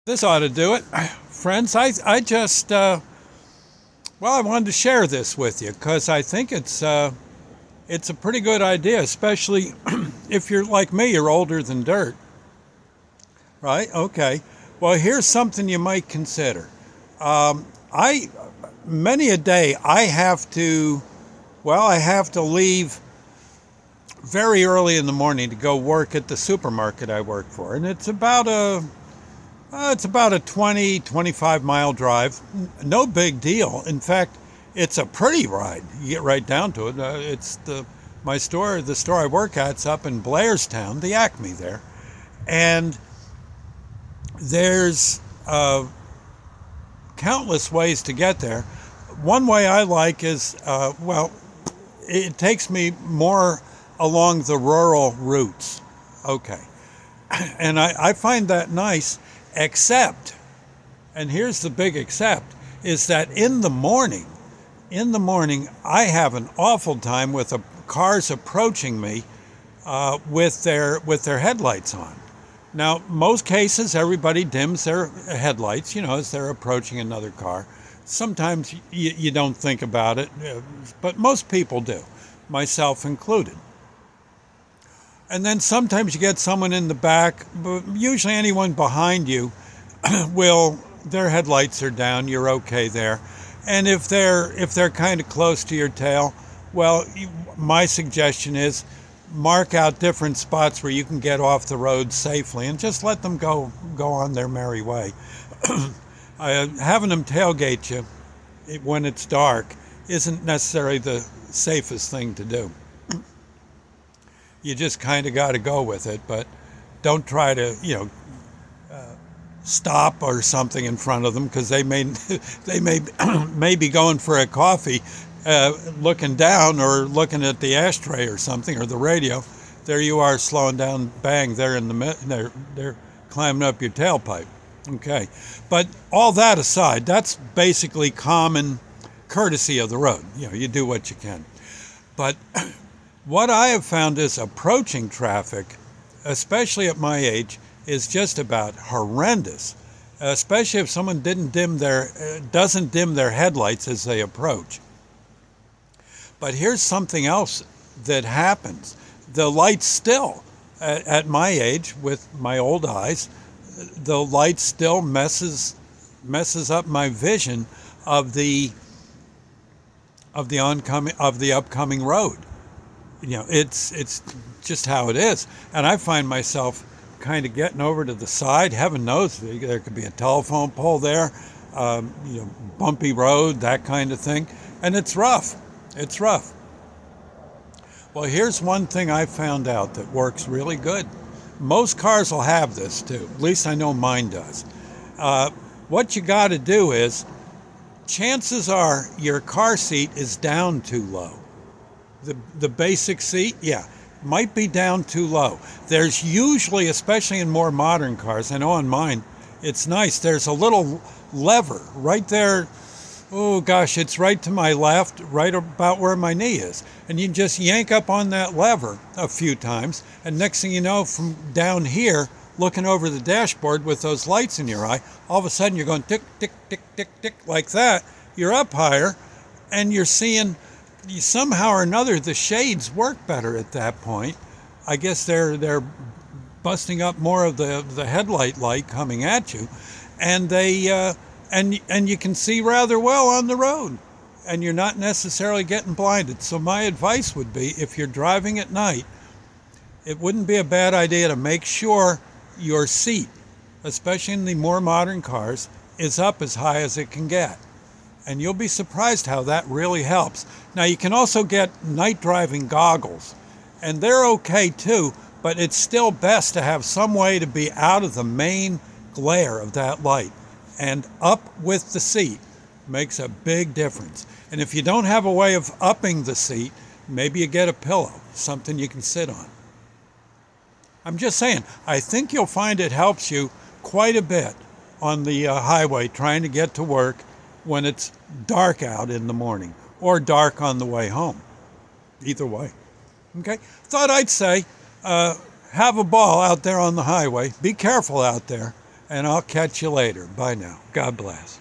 This ought to do it. Friends, I just, well, I wanted to share this with you because I think it's a pretty good idea, especially if you're like me, you're older than dirt, right? Okay. Well, here's something you might consider. I, many a day, I have to leave very early in the morning to go work at the supermarket I work for. And it's about a 25 mile drive. No big deal. In fact, it's a pretty ride. You get right down to it. The store I work at's up in Blairstown, the Acme there. And there's countless ways to get there. One way I like is, it takes me more along the rural routes. Okay. And I find that nice, except, and here's the big except, is that in the morning, I have an awful time with cars approaching me with their headlights on. Now, most cases, everybody dims their headlights, as they're approaching another car. Sometimes you don't think about it, but most people do, myself included. And then sometimes you get someone in the back, but usually anyone behind you their headlights are down, you're okay there. And if they're kind of close to your tail, well, my suggestion is mark out different spots where you can get off the road safely and just let them go on their merry way. Having them tailgate you when it's dark isn't necessarily the safest thing to do. You just kind of got to go with it, but don't try to, stop or something in front of them because they may may be going for a coffee, looking down or looking at the ashtray or something or the radio. There you are slowing down, bang! They're climbing up your tailpipe. Okay, but all that aside, that's basically common courtesy of the road. You do what you can, but what I have found is approaching traffic, especially at my age, is just about horrendous, especially if someone doesn't dim their headlights as they approach. But here's something else that happens. The light still, at my age, with my old eyes, the light still messes up my vision of the upcoming road. It's just how it is. And I find myself kind of getting over to the side. Heaven knows there could be a telephone pole there, bumpy road, that kind of thing. And it's rough. It's rough. Well, here's one thing I found out that works really good. Most cars will have this too. At least I know mine does. What you got to do is, chances are your car seat is down too low. The basic seat, might be down too low. There's usually, especially in more modern cars, I know on mine, it's nice. There's a little lever right there. Oh gosh, it's right to my left, right about where my knee is. And you just yank up on that lever a few times, and next thing you know, from down here, looking over the dashboard with those lights in your eye, all of a sudden you're going tick, tick, tick, tick, tick, like that. You're up higher, and you're seeing, somehow or another, the shades work better at that point. I guess they're busting up more of the headlight light coming at you, and and you can see rather well on the road, and you're not necessarily getting blinded. So my advice would be, if you're driving at night, it wouldn't be a bad idea to make sure your seat, especially in the more modern cars, is up as high as it can get. And you'll be surprised how that really helps. Now, you can also get night driving goggles, and they're okay too, but it's still best to have some way to be out of the main glare of that light. And up with the seat makes a big difference. And if you don't have a way of upping the seat, maybe you get a pillow, something you can sit on. I'm just saying, I think you'll find it helps you quite a bit on the highway trying to get to work when it's dark out in the morning or dark on the way home. Either way. Okay? Thought I'd say, have a ball out there on the highway. Be careful out there. and I'll catch you later. Bye now. God bless.